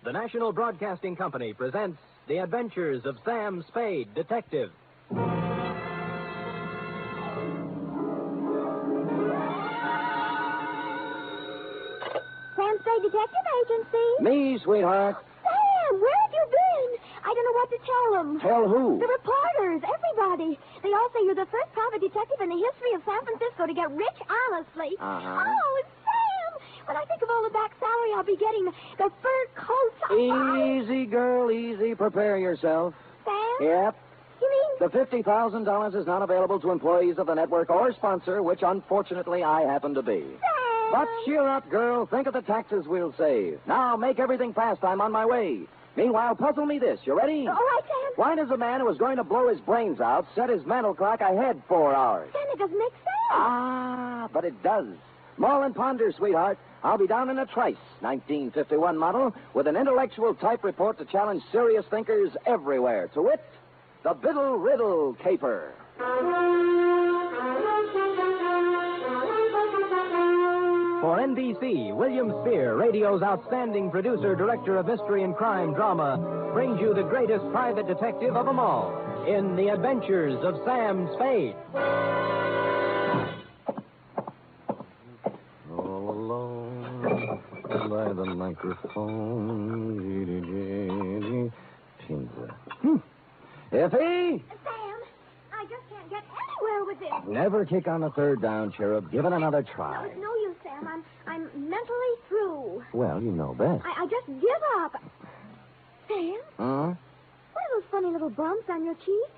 the National Broadcasting Company presents The Adventures of Sam Spade, Detective. Sam Spade Detective Agency. Me, sweetheart. Sam, where have you been? I don't know what to tell them. Tell who? The reporters, everybody. They all say you're the first private detective in the history of San Francisco to get rich honestly. Oh, Sam! When I think of all the back salary I'll be getting, the fur coats... Easy, girl, easy. Prepare yourself. Sam? Yep. You mean... The $50,000 is not available to employees of the network or sponsor, which unfortunately I happen to be. Sam! But cheer up, girl. Think of the taxes we'll save. Now, make everything fast. I'm on my way. Meanwhile, puzzle me this. You ready? All right, Sam. Why does a man who is going to blow his brains out set his mental clock ahead 4 hours? Sam, it doesn't make sense. Ah, but it does. Mull and ponder, sweetheart. I'll be down in a trice, 1951 model, with an intellectual type report to challenge serious thinkers everywhere. To wit, the Biddle Riddle caper. For NBC, William Spear, radio's outstanding producer, director of mystery and crime drama, brings you the greatest private detective of them all in The Adventures of Sam Spade. All alone by the microphone. Effie? Sam, I just can't get anywhere with this. Never kick on the third down, Cherub. Give it another No, try. it's no use, Sam. I'm mentally through. Well, you know best. I just give up. Sam, Huh? what are those funny little bumps on your cheek?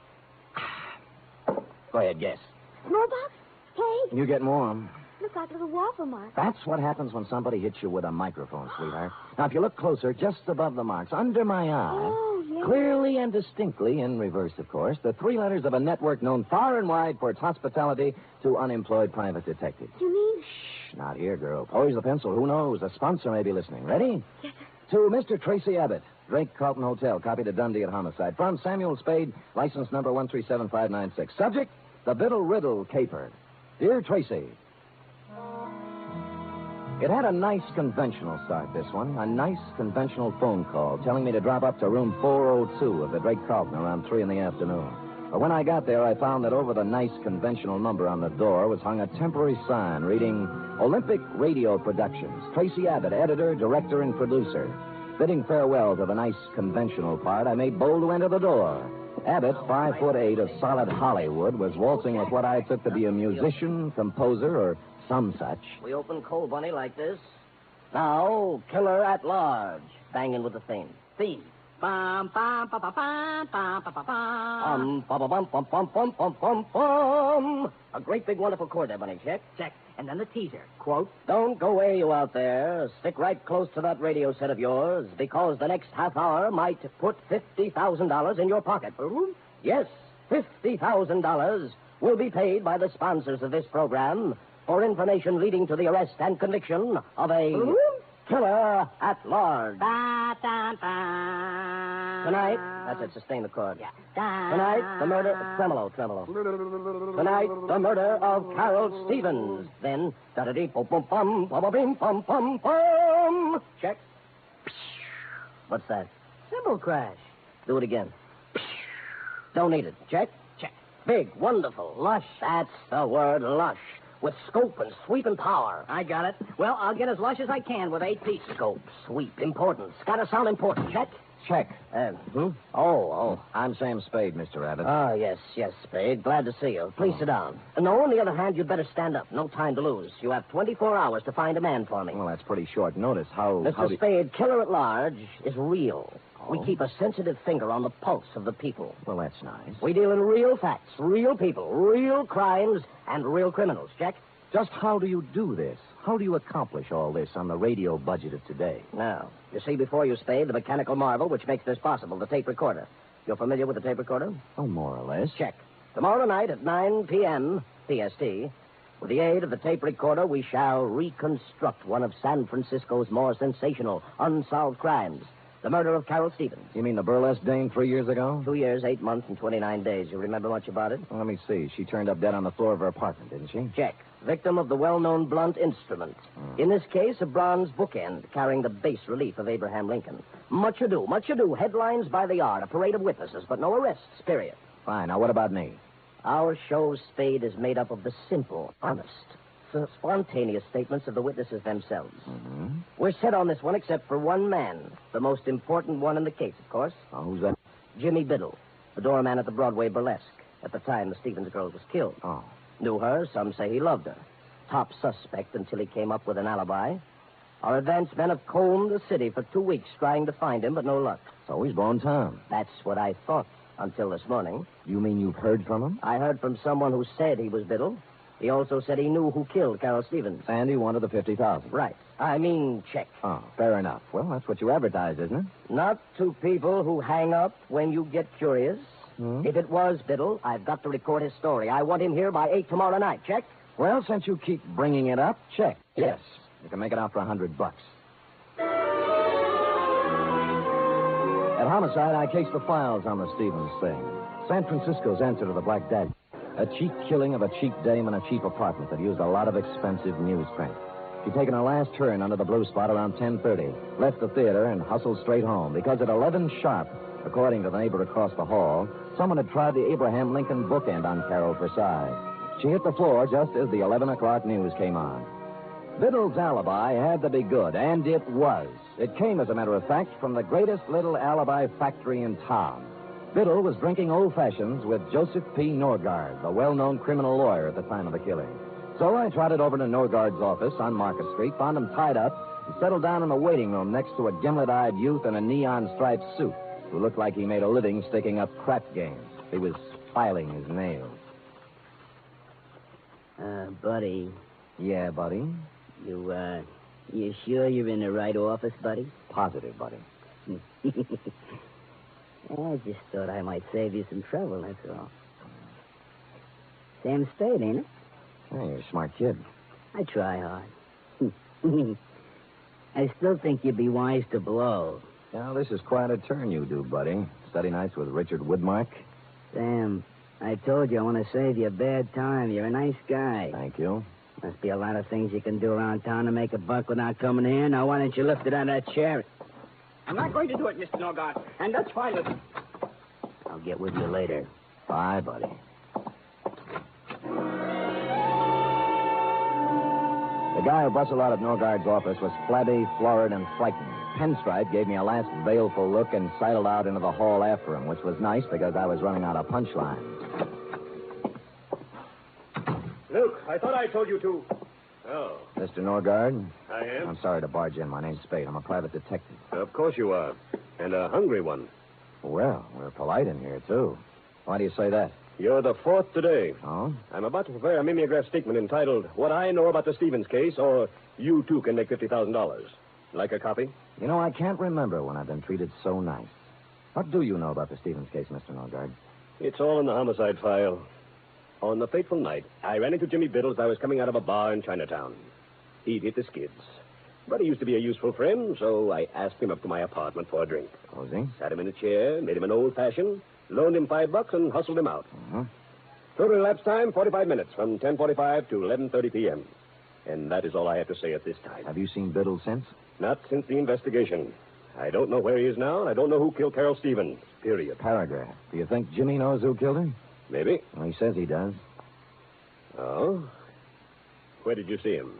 Go ahead, guess. Smallpox? Cake? You get more. Look like little waffle marks. That's what happens when somebody hits you with a microphone, sweetheart. Now, if you look closer, just above the marks, under my eye, Oh, yeah. clearly and distinctly, in reverse, of course, the 3 letters of a network known far and wide for its hospitality to unemployed private detectives. You mean? Shh, not here, girl. Poise the pencil. Who knows? A sponsor may be listening. Ready? Yes, sir. To Mr. Tracy Abbott, Drake Carlton Hotel, copy to Dundee at Homicide. From Samuel Spade, license number 137596. Subject, the Biddle Riddle caper. Dear Tracy, it had a nice conventional start, this one. A nice conventional phone call telling me to drop up to room 402 of the Drake Carlton around 3 in the afternoon. But when I got there, I found that over the nice conventional number on the door was hung a temporary sign reading Olympic Radio Productions. Tracy Abbott, editor, director, and producer. Bidding farewell to the nice conventional part, I made bold to enter the door. Abbott, 5'8" of solid Hollywood, was waltzing with what I took to be a musician, composer, or some such. We open Cold Bunny like this. Now, Killer at Large. Banging with the theme. Theme. Bum, bum, bum, bum, bum, bum, bum, bum, bum. Bum, bum, bum, bum, bum, bum, bum, bum. A great big wonderful chord there, Bunny. Check. Check. And then the teaser. Quote, don't go away, you out there. Stick right close to that radio set of yours, because the next half hour might put $50,000 in your pocket. Yes, $50,000 will be paid by the sponsors of this program for information leading to the arrest and conviction of a killer at large. Tonight, that's it, sustain the chord. Yeah. Tonight, the murder, tremolo. Tonight, the murder of Carol Stevens. Then, da-da-dee-bum-bum-bum-bum-bum-bum. Check. What's that? Cymbal crash. Do it again. Don't need it. Check. Check. Big, wonderful, lush. That's the word, lush. With scope and sweep and power. I got it. Well, I'll get as lush as I can with 8 pieces. Scope, sweep, importance. Gotta sound important. Check. Check. Hmm? Oh. I'm Sam Spade, Mr. Abbott. Ah, yes, Spade. Glad to see you. Please sit down. No, on the other hand, you'd better stand up. No time to lose. You have 24 hours to find a man for me. Well, that's pretty short notice. How Mr. Spade, Killer at Large is real. Oh. We keep a sensitive finger on the pulse of the people. Well, that's nice. We deal in real facts, real people, real crimes, and real criminals. Check? Just how do you do this? How do you accomplish all this on the radio budget of today? Now, you see before you, Spade, the mechanical marvel which makes this possible, the tape recorder. You're familiar with the tape recorder? Oh, more or less. Check. Tomorrow night at 9 p.m. PST, with the aid of the tape recorder, we shall reconstruct one of San Francisco's more sensational, unsolved crimes. The murder of Carol Stevens. You mean the burlesque dame 3 years ago? 2 years, 8 months, and 29 days. You remember much about it? Well, let me see. She turned up dead on the floor of her apartment, didn't she? Check. Victim of the well-known blunt instrument. In this case, a bronze bookend carrying the bas relief of Abraham Lincoln. Much ado. Headlines by the yard, a parade of witnesses, but no arrests, period. Fine. Now, what about me? Our show, Spade, is made up of the simple, honest, spontaneous statements of the witnesses themselves. Mm-hmm. We're set on this one except for one man, the most important one in the case, of course. Oh, who's that? Jimmy Biddle, the doorman at the Broadway Burlesque, at the time the Stevens girl was killed. Oh. Knew her, some say he loved her. Top suspect until he came up with an alibi. Our advance men have combed the city for 2 weeks trying to find him, but no luck. So he's blown town. That's what I thought until this morning. You mean you've heard from him? I heard from someone who said he was Biddle. He also said he knew who killed Carol Stevens. And he wanted the $50,000. Right. I mean, check. Oh, fair enough. Well, that's what you advertised, isn't it? Not to people who hang up when you get curious. Hmm? If it was Biddle, I've got to record his story. I want him here by 8 tomorrow night. Check? Well, since you keep bringing it up, check. Yes. You can make it out for $100. At Homicide, I cased the files on the Stevens thing. San Francisco's answer to the Black Dagger. A cheap killing of a cheap dame in a cheap apartment that used a lot of expensive newsprint. She'd taken her last turn under the blue spot around 10:30, left the theater, and hustled straight home because at 11 sharp, according to the neighbor across the hall, someone had tried the Abraham Lincoln bookend on Carol for size. She hit the floor just as the 11 o'clock news came on. Biddle's alibi had to be good, and it was. It came, as a matter of fact, from the greatest little alibi factory in town. Biddle was drinking old fashions with Joseph P. Norgard, the well-known criminal lawyer at the time of the killing. So I trotted over to Norgard's office on Market Street, found him tied up, and settled down in the waiting room next to a gimlet-eyed youth in a neon-striped suit who looked like he made a living sticking up crap games. He was filing his nails. Buddy. Yeah, buddy? You sure you're in the right office, buddy? Positive, buddy. I just thought I might save you some trouble, that's all. Sam Spade, ain't it? Hey, you're a smart kid. I try hard. I still think you'd be wise to blow. Now, this is quite a turn you do, buddy. Study nights with Richard Woodmark. Sam, I told you I want to save you a bad time. You're a nice guy. Thank you. Must be a lot of things you can do around town to make a buck without coming here. Now, why don't you lift it out of that chair? I'm not going to do it, Mr. Norgard, and that's fine with me. I'll get with you later. Bye, buddy. The guy who bustled out of Norgard's office was flabby, florid, and frightened. Pinstripe gave me a last baleful look and sidled out into the hall after him, which was nice because I was running out of punchlines. Luke, I thought I told you to. Oh. Mr. Norgard? I am? I'm sorry to barge in. My name's Spade. I'm a private detective. Of course you are. And a hungry one. Well, we're polite in here, too. Why do you say that? You're the fourth today. Oh? I'm about to prepare a mimeograph statement entitled, What I Know About the Stevens Case, or You Too Can Make $50,000. Like a copy? You know, I can't remember when I've been treated so nice. What do you know about the Stevens case, Mr. Norgard? It's all in the homicide file. On the fateful night, I ran into Jimmy Biddle as I was coming out of a bar in Chinatown. He'd hit the skids. But he used to be a useful friend, so I asked him up to my apartment for a drink. Posey? Sat him in a chair, made him an old-fashioned, loaned him $5, and hustled him out. Uh-huh. Total elapsed time, 45 minutes, from 10:45 to 11:30 p.m. And that is all I have to say at this time. Have you seen Biddle since? Not since the investigation. I don't know where he is now, and I don't know who killed Carol Stevens, period. Paragraph. Do you think Jimmy knows who killed her? Maybe. Well, he says he does. Oh? Where did you see him?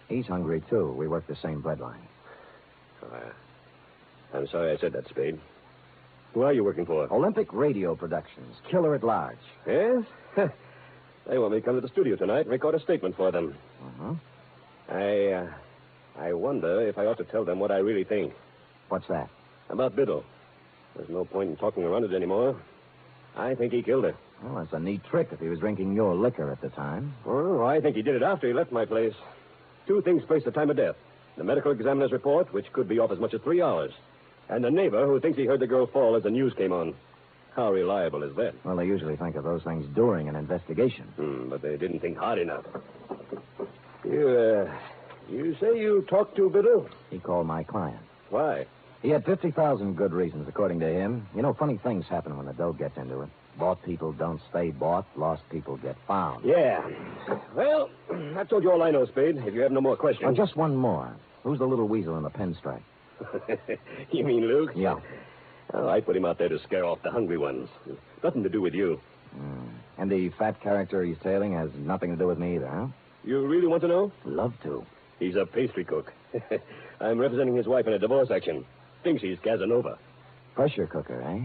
He's hungry, too. We work the same breadline. I'm sorry I said that, Spade. Who are you working for? Olympic Radio Productions. Killer at large. Yes? They want me to come to the studio tonight and record a statement for them. Uh-huh. I wonder if I ought to tell them what I really think. What's that? About Biddle. There's no point in talking around it anymore. I think he killed her. Well, that's a neat trick if he was drinking your liquor at the time. Well, I think he did it after he left my place. Two things place the time of death. The medical examiner's report, which could be off as much as 3 hours. And the neighbor who thinks he heard the girl fall as the news came on. How reliable is that? Well, they usually think of those things during an investigation. But they didn't think hard enough. You say you talked to Biddle? He called my client. Why? He had 50,000 good reasons, according to him. You know, funny things happen when the dough gets into it. Bought people don't stay bought. Lost people get found. Yeah. Well, I've told you all I know, Spade. If you have no more questions. Oh, just one more. Who's the little weasel in the pinstripe? You mean Luke? Yeah. Oh, I put him out there to scare off the hungry ones. Nothing to do with you. And the fat character he's tailing has nothing to do with me either, huh? You really want to know? Love to. He's a pastry cook. I'm representing his wife in a divorce action. Thinks he's Casanova. Pressure cooker, eh?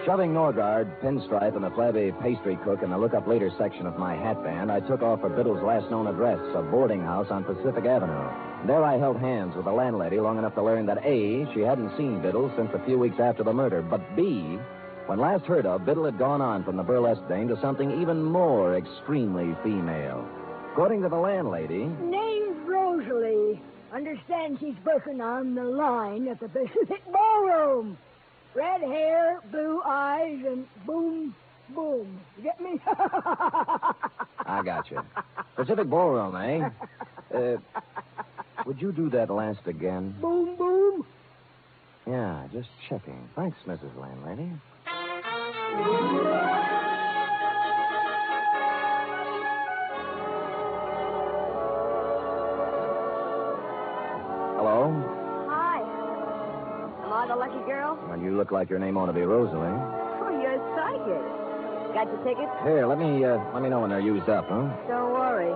Shoving Norgard, Pinstripe, and the flabby pastry cook in the look-up-later section of my hat band, I took off for Biddle's last known address, a boarding house on Pacific Avenue. There I held hands with the landlady long enough to learn that, A, she hadn't seen Biddle since a few weeks after the murder, but B, when last heard of, Biddle had gone on from the burlesque dame to something even more extremely female. According to the landlady... Name's Rosalie. Understand she's working on the line at the Pacific Ballroom. Red hair, blue eyes, and boom, boom. You get me? I got you. Pacific Ballroom, eh? Would you do that last again? Boom, boom. Yeah, just checking. Thanks, Mrs. Landlady. Hello? Hi. Am I the lucky girl? Well, you look like your name ought to be Rosalie. Oh, you're psychic. Got your tickets? Here, let me know when they're used up, huh? Don't worry.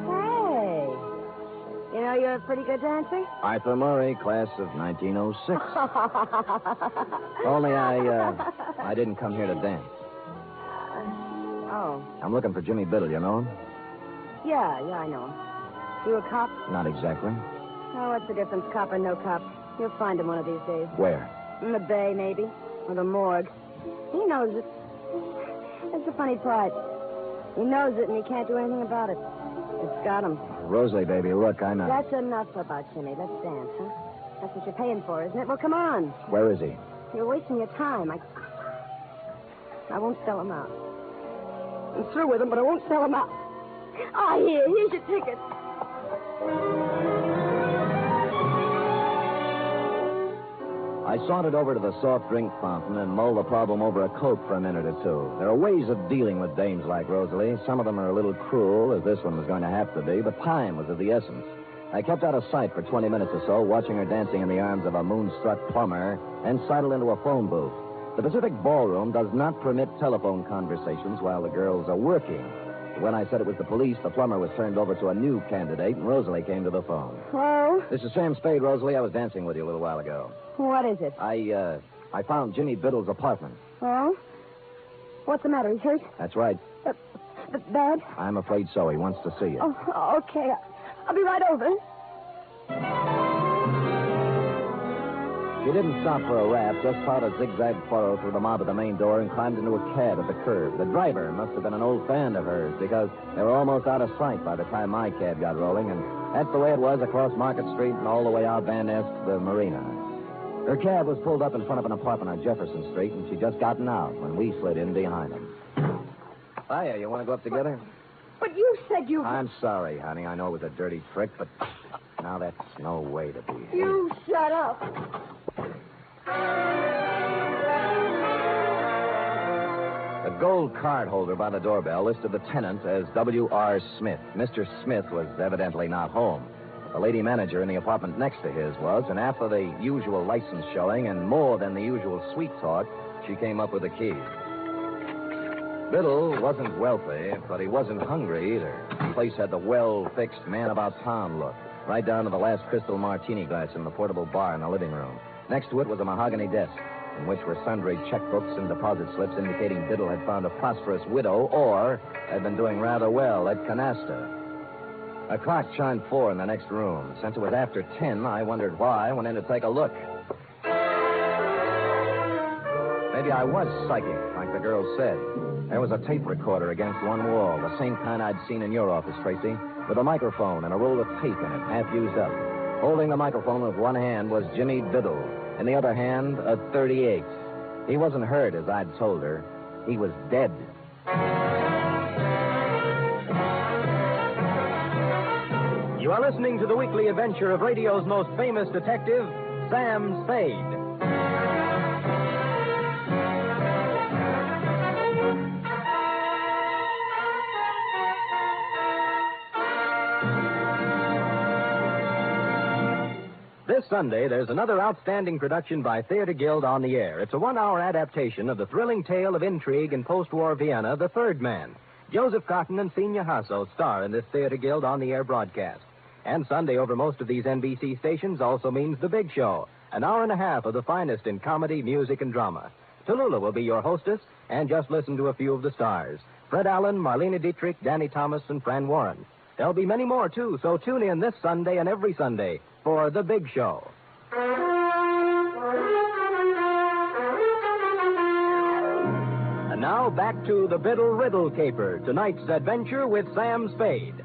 Hey. You know you're a pretty good dancer? Arthur Murray, class of 1906. Only I didn't come here to dance. Oh. I'm looking for Jimmy Biddle, you know him? Yeah, I know him. You a cop? Not exactly. Oh, what's the difference, cop or no cop? You'll find him one of these days. Where? In the bay, maybe. Or the morgue. He knows it. That's the funny part. He knows it, and he can't do anything about it. It's got him. Rosalie, baby, look, I'm not... That's enough about Jimmy. Let's dance, huh? That's what you're paying for, isn't it? Well, come on. Where is he? You're wasting your time. I won't sell him out. I'm through with him, but I won't sell him out. Ah, here's your ticket. I sauntered over to the soft drink fountain and mulled the problem over a Coke for a minute or two. There are ways of dealing with dames like Rosalie. Some of them are a little cruel, as this one was going to have to be, but time was of the essence. I kept out of sight for 20 minutes or so, watching her dancing in the arms of a moonstruck plumber, and sidled into a phone booth. The Pacific Ballroom does not permit telephone conversations while the girls are working. When I said it was the police, the plumber was turned over to a new candidate, and Rosalie came to the phone. Hello? This is Sam Spade, Rosalie. I was dancing with you a little while ago. What is it? I found Jimmy Biddle's apartment. Oh? What's the matter? He's hurt? That's right. Bad? I'm afraid so. He wants to see you. Oh, okay. I'll be right over. She didn't stop for a rap, just plowed a zigzag furrow through the mob at the main door and climbed into a cab at the curb. The driver must have been an old fan of hers, because they were almost out of sight by the time my cab got rolling, and that's the way it was across Market Street and all the way out Van Ness to the marina. Her cab was pulled up in front of an apartment on Jefferson Street, and she'd just gotten out when we slid in behind them. Hiya, you want to go up together? But you said you... I'm sorry, honey. I know it was a dirty trick, but now that's no way to be. You shut up. The gold card holder by the doorbell listed the tenant as W.R. Smith. Mr. Smith was evidently not home. The lady manager in the apartment next to his was, and after the usual license showing and more than the usual sweet talk, she came up with the key. Biddle wasn't wealthy, but he wasn't hungry either. The place had the well-fixed man-about-town look, right down to the last crystal martini glass in the portable bar in the living room. Next to it was a mahogany desk, in which were sundry checkbooks and deposit slips indicating Biddle had found a prosperous widow or had been doing rather well at canasta. A clock chimed 4 in the next room. Since it was after 10, I wondered why I went in to take a look. Maybe I was psychic, like the girl said. There was a tape recorder against one wall, the same kind I'd seen in your office, Tracy, with a microphone and a roll of tape in it, half used up. Holding the microphone with one hand was Jimmy Biddle. In the other hand, a .38. He wasn't hurt, as I'd told her. He was dead. You are listening to the weekly adventure of radio's most famous detective, Sam Spade. Sunday, there's another outstanding production by Theater Guild on the air. It's a 1-hour adaptation of the thrilling tale of intrigue in post-war Vienna, The Third Man. Joseph Cotton and Senior Hasso star in this Theater Guild on the air broadcast. And Sunday over most of these NBC stations also means The Big Show, an hour and a half of the finest in comedy, music, and drama. Tallulah will be your hostess, and just listen to a few of the stars. Fred Allen, Marlene Dietrich, Danny Thomas, and Fran Warren. There'll be many more, too, so tune in this Sunday and every Sunday for The Big Show. And now back to the Biddle Riddle Caper, tonight's adventure with Sam Spade.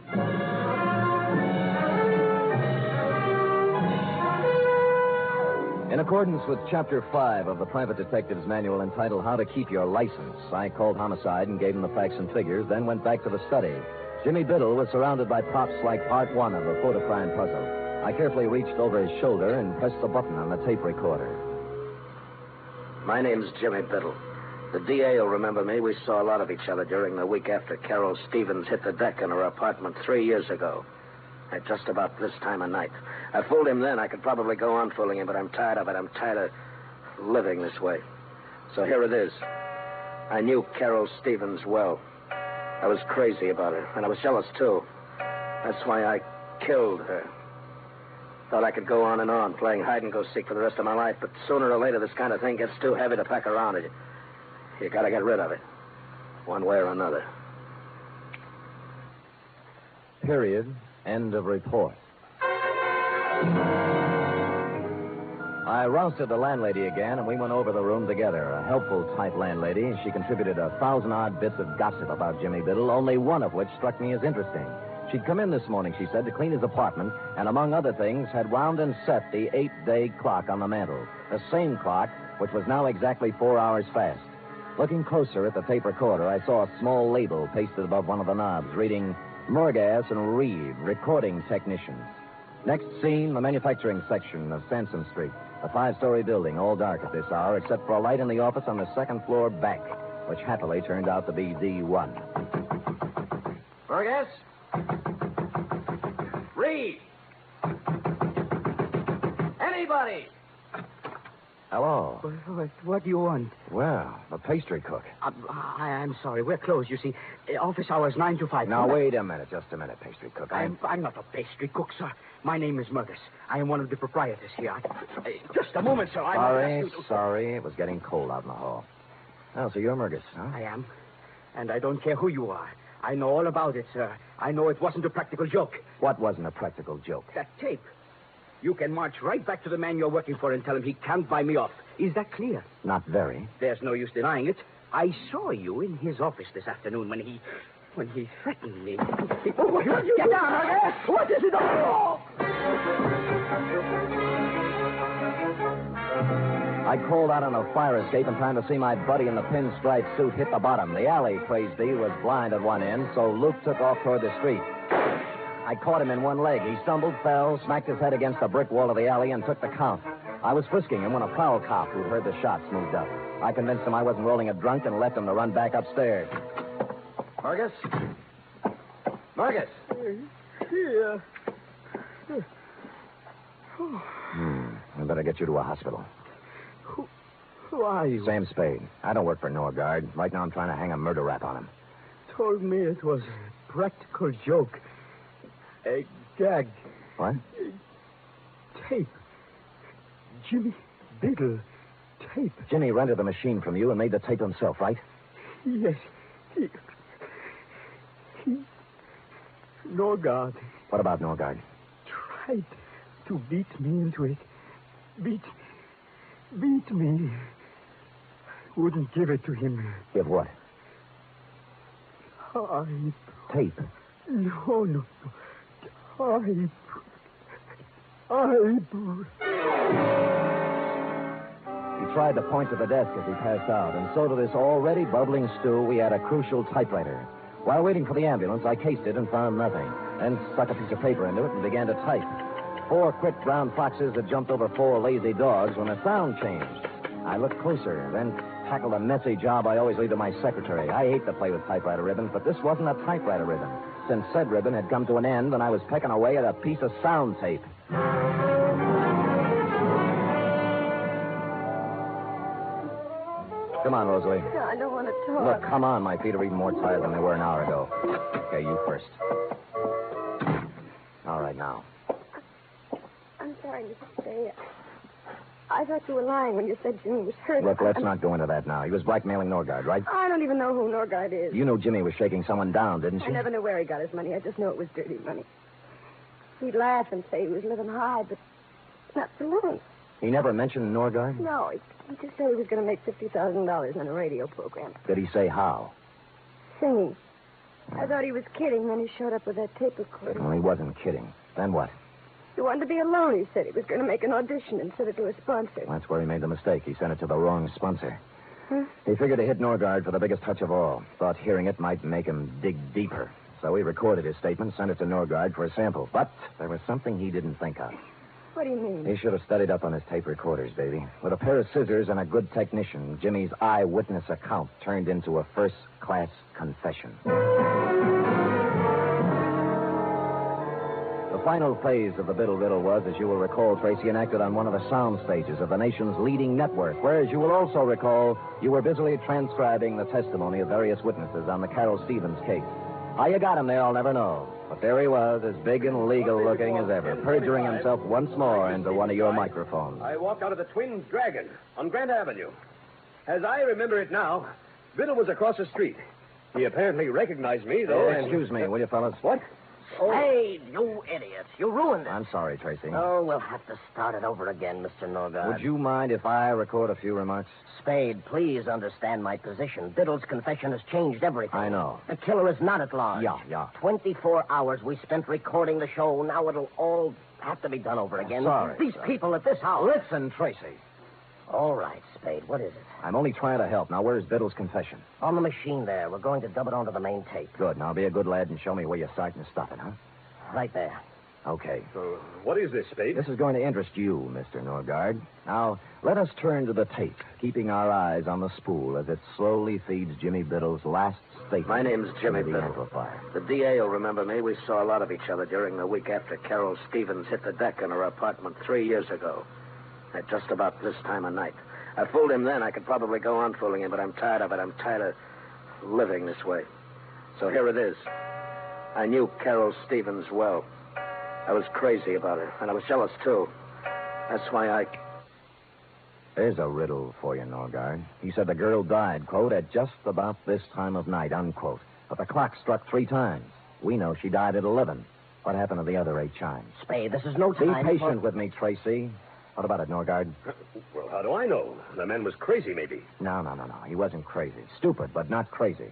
In accordance with Chapter 5 of the Private Detective's Manual entitled How to Keep Your License, I called Homicide and gave him the facts and figures, then went back to the study. Jimmy Biddle was surrounded by props like part 1 of a photo-crime puzzle. I carefully reached over his shoulder and pressed the button on the tape recorder. My name's Jimmy Biddle. The DA will remember me. We saw a lot of each other during the week after Carol Stevens hit the deck in her apartment 3 years ago. At just about this time of night. I fooled him then. I could probably go on fooling him, but I'm tired of it. I'm tired of living this way. So here it is. I knew Carol Stevens well. I was crazy about her, and I was jealous, too. That's why I killed her. Thought I could go on and on, playing hide-and-go-seek for the rest of my life, but sooner or later this kind of thing gets too heavy to pack around. You gotta get rid of it, one way or another. Period. End of report. I rousted the landlady again, and we went over the room together. A helpful type landlady. She contributed 1,000-odd bits of gossip about Jimmy Biddle, only one of which struck me as interesting. She'd come in this morning, she said, to clean his apartment, and among other things, had wound and set the 8-day clock on the mantel. The same clock, which was now exactly 4 hours fast. Looking closer at the tape recorder, I saw a small label pasted above one of the knobs, reading Murgas and Reed, recording technicians. Next scene, the manufacturing section of Sansom Street. A 5-story building, all dark at this hour, except for a light in the office on the second floor back, which happily turned out to be D1. Murgas? Reed! Anybody! Hello. What do you want? Well, the pastry cook. I'm sorry. We're closed, you see. Office hours 9 to 5. Now, wait a minute. Just a minute, pastry cook. I'm not a pastry cook, sir. My name is Murgas. I am one of the proprietors here. Just a moment, sir. Sorry. It was getting cold out in the hall. Oh, so you're Murgas, huh? I am. And I don't care who you are. I know all about it, sir. I know it wasn't a practical joke. What wasn't a practical joke? That tape. You can march right back to the man you're working for and tell him he can't buy me off. Is that clear? Not very. There's no use denying it. I saw you in his office this afternoon when he threatened me. Oh, get down, okay? What is it? Oh! I crawled out on a fire escape in time to see my buddy in the pinstripe suit hit the bottom. The alley, praise be, was blind at one end, so Luke took off toward the street. I caught him in one leg. He stumbled, fell, smacked his head against the brick wall of the alley, and took the count. I was frisking him when a prowl cop who'd heard the shots moved up. I convinced him I wasn't rolling a drunk and left him to run back upstairs. Murgas? Murgas? Here. I better get you to a hospital. Who are you? Sam Spade. I don't work for Norgard. Right now I'm trying to hang a murder rap on him. Told me it was a practical joke. A gag. What? Tape. Jimmy Biddle. Tape. Jimmy rented the machine from you and made the tape himself, right? Yes. He... Norgard What about Norgard? tried to beat me into it. Beat me. Wouldn't give it to him. Give what? Tape. No. He tried to point to the desk as he passed out, and so to this already bubbling stew, we had a crucial typewriter. While waiting for the ambulance, I cased it and found nothing, then stuck a piece of paper into it and began to type. 4 quick brown foxes had jumped over 4 lazy dogs when the sound changed. I looked closer, then tackled a messy job I always leave to my secretary. I hate to play with typewriter ribbons, but this wasn't a typewriter ribbon, since said ribbon had come to an end and I was pecking away at a piece of sound tape. Come on, Rosalie. No, I don't want to talk. Look, come on. My feet are even more tired than they were an hour ago. Okay, you first. All right, now. I'm sorry, Mr. Spade. I thought you were lying when you said Jimmy was hurt. Look, let's not go into that now. He was blackmailing Norgard, right? I don't even know who Norgard is. You knew Jimmy was shaking someone down, didn't you? I never knew where he got his money. I just know it was dirty money. He'd laugh and say he was living high, but not for long. He never mentioned Norgard? No, he just said he was going to make $50,000 on a radio program. Did he say how? Singing. I thought he was kidding, then he showed up with that tape recorder. Well, he wasn't kidding. Then what? He wanted to be alone, he said. He was going to make an audition and send it to a sponsor. That's where he made the mistake. He sent it to the wrong sponsor. Huh? He figured to hit Norgard for the biggest touch of all. Thought hearing it might make him dig deeper. So he recorded his statement, sent it to Norgard for a sample. But there was something he didn't think of. What do you mean? He should have studied up on his tape recorders, baby. With a pair of scissors and a good technician, Jimmy's eyewitness account turned into a first-class confession. The final phase of the Biddle Riddle was, as you will recall, Tracy, enacted on one of the sound stages of the nation's leading network, where, as you will also recall, you were busily transcribing the testimony of various witnesses on the Carol Stevens case. How you got him there, I'll never know. But there he was, as big and legal-looking as ever, perjuring himself once more into one of your microphones. I walked out of the Twin Dragon on Grant Avenue. As I remember it now, Biddle was across the street. He apparently recognized me, though. Excuse me, will you, fellas? What? Spade, you idiots. You ruined it. I'm sorry, Tracy. Oh, we'll have to start it over again, Mr. Norgard. Would you mind if I record a few remarks? Spade, please understand my position. Biddle's confession has changed everything. I know. The killer is not at large. Yeah. 24 hours we spent recording the show. Now it'll all have to be done over again. Sorry. These people at this house. Listen, Tracy. All right, Spade. What is it? I'm only trying to help. Now, where's Biddle's confession? On the machine there. We're going to dub it onto the main tape. Good. Now, be a good lad and show me where you're starting to stop it, huh? Right there. Okay. What is this, Spade? This is going to interest you, Mr. Norgard. Now, let us turn to the tape, keeping our eyes on the spool as it slowly feeds Jimmy Biddle's last statement. My name's Jimmy into the Biddle. amplifier. The DA will remember me. We saw a lot of each other during the week after Carol Stevens hit the deck in her apartment 3 years ago. At just about this time of night. I fooled him then. I could probably go on fooling him, but I'm tired of it. I'm tired of living this way. So here it is. I knew Carol Stevens well. I was crazy about her, and I was jealous, too. That's why There's a riddle for you, Norgard. He said the girl died, quote, at just about this time of night, unquote. But the clock struck 3 times. We know she died at 11. What happened to the other 8 chimes? Spade, this is no Be time. patient with me, Tracy. What about it, Norgard? Well, how do I know? The man was crazy, maybe. No. He wasn't crazy. Stupid, but not crazy.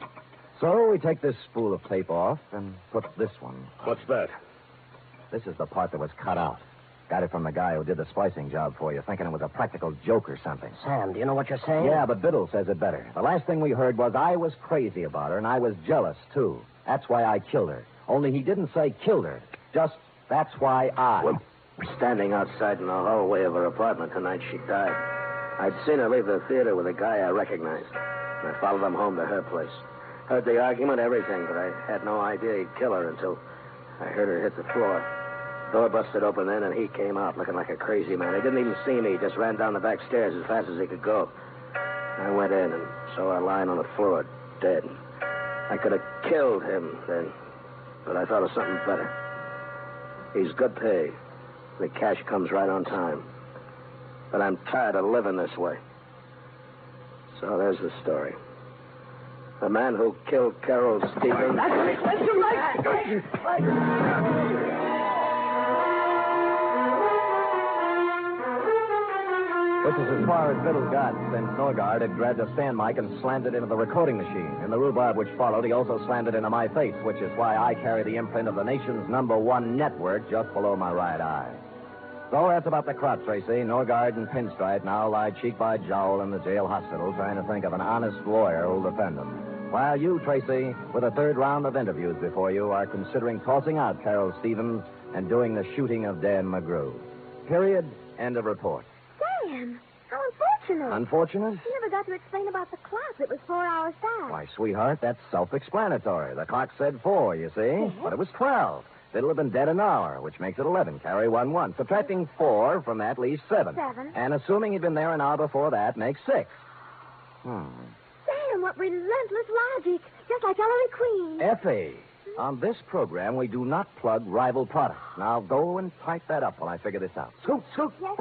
So we take this spool of tape off and put this one. What's that? This is the part that was cut out. Got it from the guy who did the splicing job for you, thinking it was a practical joke or something. Sam, do you know what you're saying? Yeah, but Biddle says it better. The last thing we heard was I was crazy about her, and I was jealous, too. That's why I killed her. Only he didn't say killed her. Just, that's why I... Well, standing outside in the hallway of her apartment the night she died. I'd seen her leave the theater with a guy I recognized. And I followed him home to her place. Heard the argument, everything, but I had no idea he'd kill her until I heard her hit the floor. Door busted open then, and he came out looking like a crazy man. He didn't even see me. He just ran down the back stairs as fast as he could go. I went in and saw her lying on the floor, dead. I could have killed him then, but I thought of something better. He's good pay. The cash comes right on time. But I'm tired of living this way. So there's the story. The man who killed Carol Stevens... That's your Which is as far as Biddle got, since Norgard had grabbed a stand mic and slammed it into the recording machine. In the rhubarb which followed, he also slammed it into my face, which is why I carry the imprint of the nation's #1 network just below my right eye. So that's about the crop, Tracy. Norgard and Pinstripe now lie cheek by jowl in the jail hospital trying to think of an honest lawyer who'll defend them. While you, Tracy, with a 3rd round of interviews before you, are considering tossing out Carol Stevens and doing the shooting of Dan McGrew. Period. End of report. Sam, how unfortunate. Unfortunate? You never got to explain about the clock. It was 4 hours fast. Why, sweetheart, that's self-explanatory. The clock said 4, you see? But it was 12. Biddle have been dead an hour, which makes it 11. Carry 1. Subtracting 4 from that leaves 7. 7. And assuming he'd been there an hour before that makes 6. Sam, what relentless logic. Just like Ellery Queen. Effie, on this program, we do not plug rival products. Now go and type that up while I figure this out. Scoot, scoot. Yes.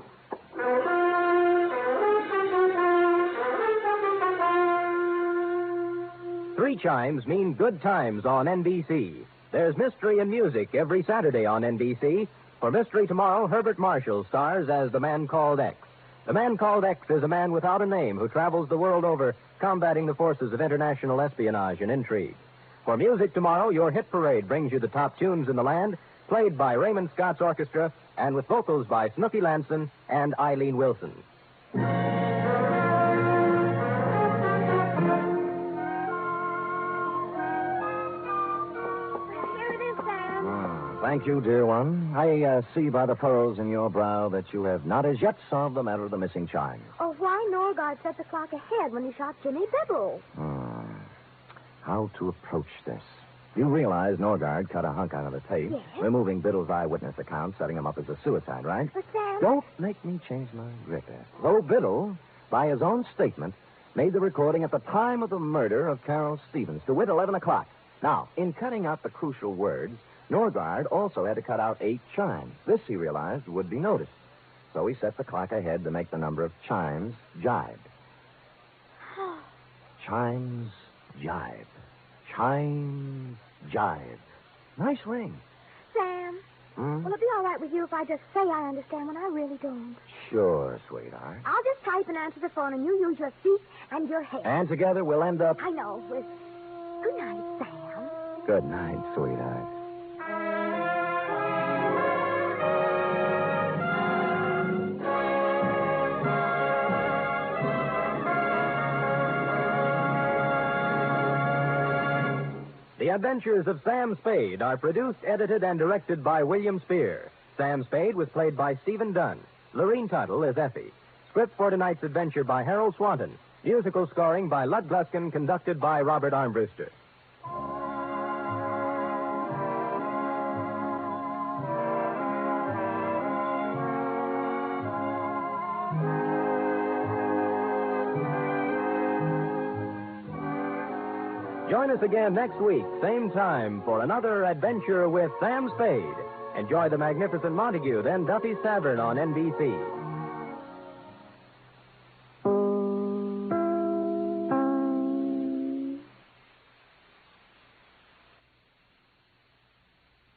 3 chimes mean good times on NBC. There's mystery and music every Saturday on NBC. For Mystery Tomorrow, Herbert Marshall stars as the man called X. The man called X is a man without a name who travels the world over combating the forces of international espionage and intrigue. For Music Tomorrow, your hit parade brings you the top tunes in the land, played by Raymond Scott's orchestra and with vocals by Snooky Lanson and Eileen Wilson. Thank you, dear one. I see by the furrows in your brow that you have not as yet solved the matter of the missing chimes. Oh, why Norgard set the clock ahead when he shot Jimmy Biddle? How to approach this? You realize Norgard cut a hunk out of the tape, Yes. removing Biddle's eyewitness account, setting him up as a suicide, right? But Sam... Don't make me change my grip, Eth. Though Biddle, by his own statement, made the recording at the time of the murder of Carol Stevens, to wit 11 o'clock. Now, in cutting out the crucial words, Norgard also had to cut out 8 chimes. This, he realized, would be noticed. So he set the clock ahead to make the number of chimes jibe. Chimes jibe. Chimes jibe. Nice ring. Sam, will it be all right with you if I just say I understand when I really don't? Sure, sweetheart. I'll just type and answer the phone, and you use your feet and your head. And together we'll end up... I know, with... Good night, Sam. Good night, sweetheart. The Adventures of Sam Spade are produced, edited, and directed by William Spear. Sam Spade was played by Stephen Dunn. Lorene Tuttle is Effie. Script for tonight's adventure by Harold Swanton. Musical scoring by Lud Gluskin, conducted by Robert Armbruster. Join us again next week, same time, for another adventure with Sam Spade. Enjoy the magnificent Montague, then Duffy's Tavern on NBC.